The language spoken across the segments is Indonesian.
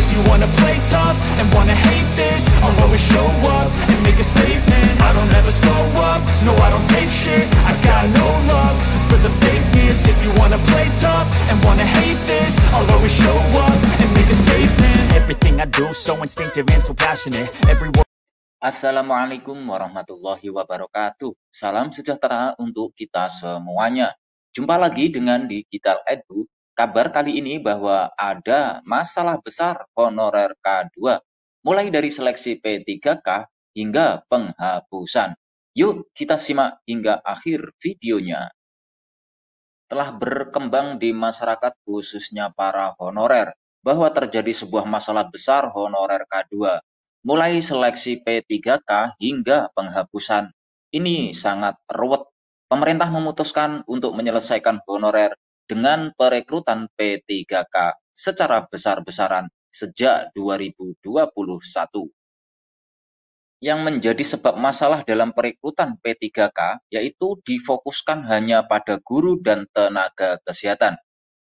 If you wanna play tough and wanna hate this, I'll always show up and make a statement. I don't ever slow up, no I don't take shit. I got no love for the fakeness. If you wanna play tough and wanna hate this, I'll always show up and make a statement. Everything I do so instinctive and so passionate. Every word. Assalamualaikum warahmatullahi wabarakatuh. Salam sejahtera untuk kita semuanya. Jumpa lagi dengan Digital Edu. Kabar kali ini bahwa ada masalah besar honorer K2, mulai dari seleksi P3K hingga penghapusan. Yuk kita simak hingga akhir videonya. Telah berkembang di masyarakat khususnya para honorer bahwa terjadi sebuah masalah besar honorer K2. Mulai seleksi P3K hingga penghapusan. Ini sangat ruwet. Pemerintah memutuskan untuk menyelesaikan honorer dengan perekrutan P3K secara besar-besaran sejak 2021. Yang menjadi sebab masalah dalam perekrutan P3K yaitu difokuskan hanya pada guru dan tenaga kesehatan.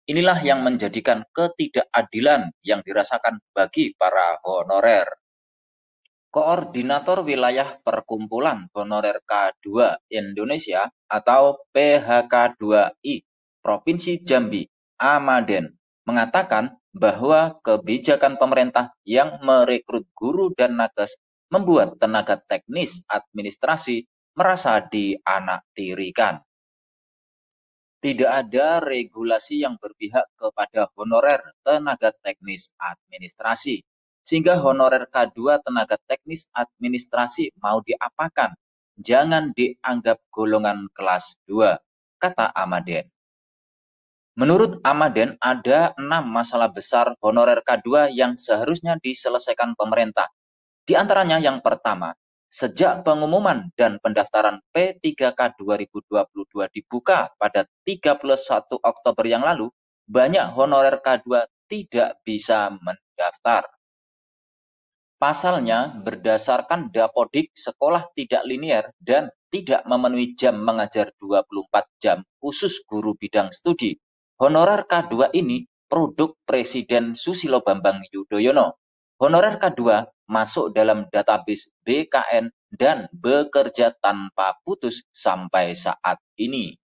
Inilah yang menjadikan ketidakadilan yang dirasakan bagi para honorer. Koordinator Wilayah Perkumpulan Honorer K2 Indonesia atau PHK2I Provinsi Jambi, Amaden, mengatakan bahwa kebijakan pemerintah yang merekrut guru dan nakes membuat tenaga teknis administrasi merasa dianaktirikan. Tidak ada regulasi yang berpihak kepada honorer tenaga teknis administrasi. Sehingga honorer K2 tenaga teknis administrasi mau diapakan? Jangan dianggap golongan kelas 2, kata Amaden. Menurut Amaden, ada 6 masalah besar honorer K2 yang seharusnya diselesaikan pemerintah. Di antaranya yang pertama, sejak pengumuman dan pendaftaran P3K 2022 dibuka pada 31 Oktober yang lalu, banyak honorer K2 tidak bisa mendaftar. Pasalnya, berdasarkan Dapodik, sekolah tidak linear dan tidak memenuhi jam mengajar 24 jam khusus guru bidang studi. Honorer K2 ini produk Presiden Susilo Bambang Yudhoyono. Honorer K2 masuk dalam database BKN dan bekerja tanpa putus sampai saat ini.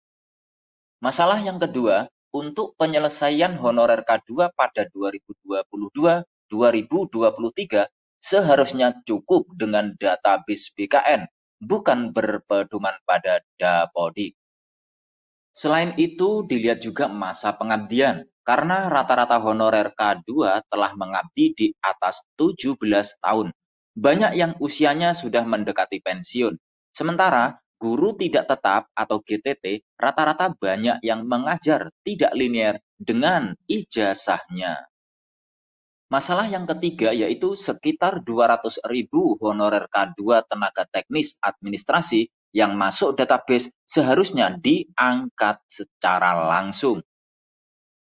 Masalah yang kedua, untuk penyelesaian honorer K2 pada 2022-2023 seharusnya cukup dengan database BKN, bukan berpedoman pada Dapodik. Selain itu, dilihat juga masa pengabdian, karena rata-rata honorer K2 telah mengabdi di atas 17 tahun. Banyak yang usianya sudah mendekati pensiun. Sementara, guru tidak tetap atau GTT rata-rata banyak yang mengajar tidak linear dengan ijazahnya. Masalah yang ketiga yaitu sekitar 200.000 honorer K2 tenaga teknis administrasi yang masuk database seharusnya diangkat secara langsung.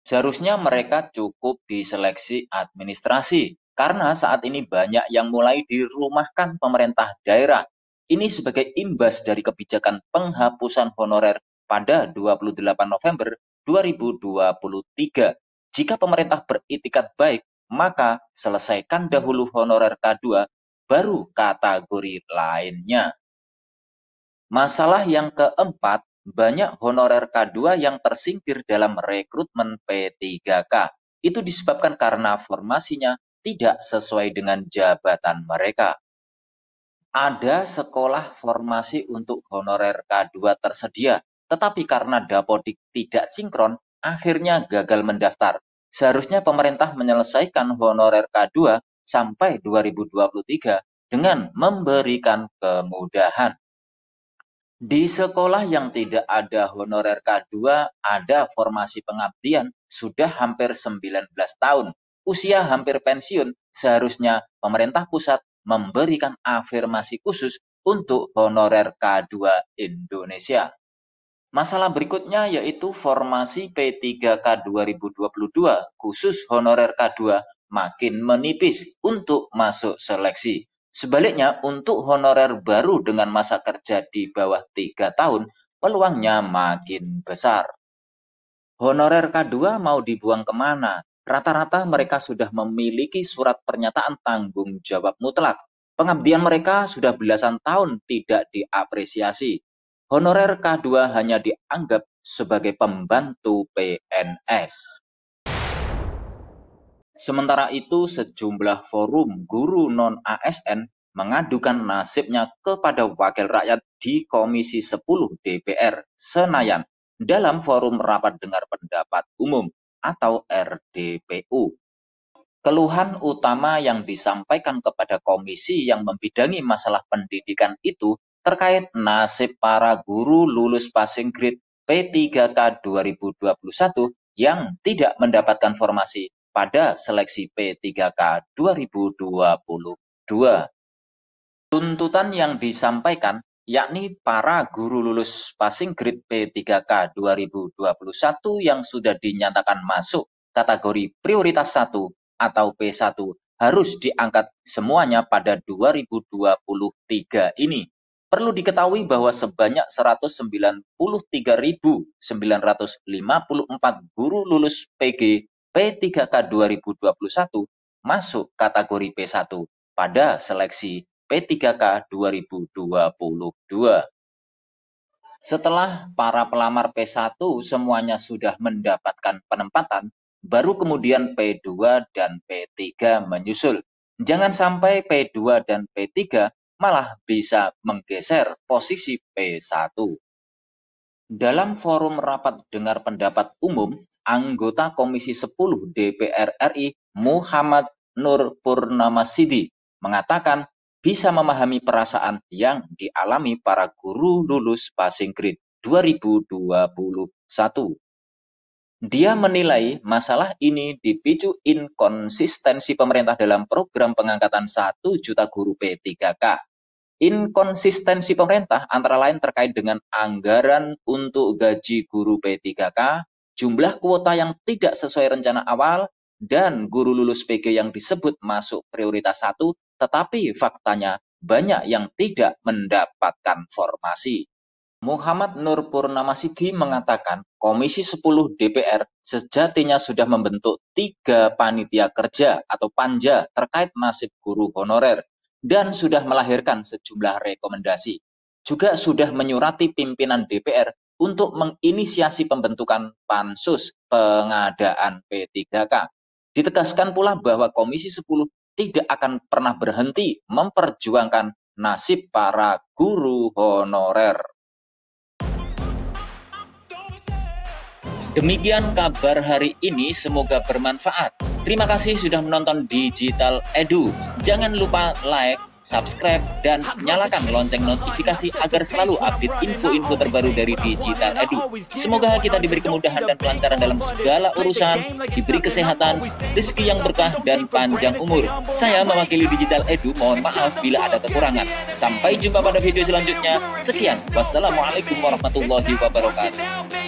Seharusnya mereka cukup diseleksi administrasi karena saat ini banyak yang mulai dirumahkan pemerintah daerah. Ini sebagai imbas dari kebijakan penghapusan honorer pada 28 November 2023. Jika pemerintah beritikat baik, maka selesaikan dahulu honorer K2, baru kategori lainnya. Masalah yang keempat, banyak honorer K2 yang tersingkir dalam rekrutmen P3K. Itu disebabkan karena formasinya tidak sesuai dengan jabatan mereka. Ada sekolah formasi untuk honorer K2 tersedia, tetapi karena Dapodik tidak sinkron, akhirnya gagal mendaftar. Seharusnya pemerintah menyelesaikan honorer K2 sampai 2023 dengan memberikan kemudahan. Di sekolah yang tidak ada honorer K2, ada formasi pengabdian sudah hampir 19 tahun. Usia hampir pensiun, seharusnya pemerintah pusat memberikan afirmasi khusus untuk honorer K2 Indonesia. Masalah berikutnya yaitu formasi P3K 2022 khusus honorer K2 makin menipis untuk masuk seleksi. Sebaliknya, untuk honorer baru dengan masa kerja di bawah 3 tahun, peluangnya makin besar. Honorer K2 mau dibuang kemana? Rata-rata mereka sudah memiliki surat pernyataan tanggung jawab mutlak. Pengabdian mereka sudah belasan tahun tidak diapresiasi. Honorer K2 hanya dianggap sebagai pembantu PNS. Sementara itu, sejumlah forum guru non-ASN mengadukan nasibnya kepada wakil rakyat di Komisi 10 DPR Senayan dalam forum rapat dengar pendapat umum atau RDPU. Keluhan utama yang disampaikan kepada komisi yang membidangi masalah pendidikan itu terkait nasib para guru lulus passing grade P3K 2021 yang tidak mendapatkan formasi pada seleksi P3K 2022. Tuntutan yang disampaikan yakni para guru lulus passing grade P3K 2021 yang sudah dinyatakan masuk kategori prioritas 1 atau P1 harus diangkat semuanya pada 2023 ini. Perlu diketahui bahwa sebanyak 193.954 guru lulus PG P3K 2021 masuk kategori P1 pada seleksi P3K 2022. Setelah para pelamar P1 semuanya sudah mendapatkan penempatan, baru kemudian P2 dan P3 menyusul. Jangan sampai P2 dan P3 malah bisa menggeser posisi P1. Dalam forum rapat dengar pendapat umum, anggota Komisi 10 DPR RI Muhammad Nur Purnamasidi mengatakan bisa memahami perasaan yang dialami para guru lulus passing grade 2021. Dia menilai masalah ini dipicu inkonsistensi pemerintah dalam program pengangkatan 1 juta guru P3K. Inkonsistensi pemerintah antara lain terkait dengan anggaran untuk gaji guru P3K, jumlah kuota yang tidak sesuai rencana awal, dan guru lulus PG yang disebut masuk prioritas 1, tetapi faktanya banyak yang tidak mendapatkan formasi. Muhammad Nur Purnamasidi mengatakan Komisi 10 DPR sejatinya sudah membentuk 3 panitia kerja atau panja terkait nasib guru honorer dan sudah melahirkan sejumlah rekomendasi. Juga sudah menyurati pimpinan DPR untuk menginisiasi pembentukan pansus pengadaan P3K. Ditegaskan pula bahwa Komisi 10 tidak akan pernah berhenti memperjuangkan nasib para guru honorer. Demikian kabar hari ini, semoga bermanfaat. Terima kasih sudah menonton Digital Edu. Jangan lupa like, subscribe, dan nyalakan lonceng notifikasi agar selalu update info-info terbaru dari Digital Edu. Semoga kita diberi kemudahan dan kelancaran dalam segala urusan, diberi kesehatan, rezeki yang berkah, dan panjang umur. Saya mewakili Digital Edu, mohon maaf bila ada kekurangan. Sampai jumpa pada video selanjutnya. Sekian, wassalamualaikum warahmatullahi wabarakatuh.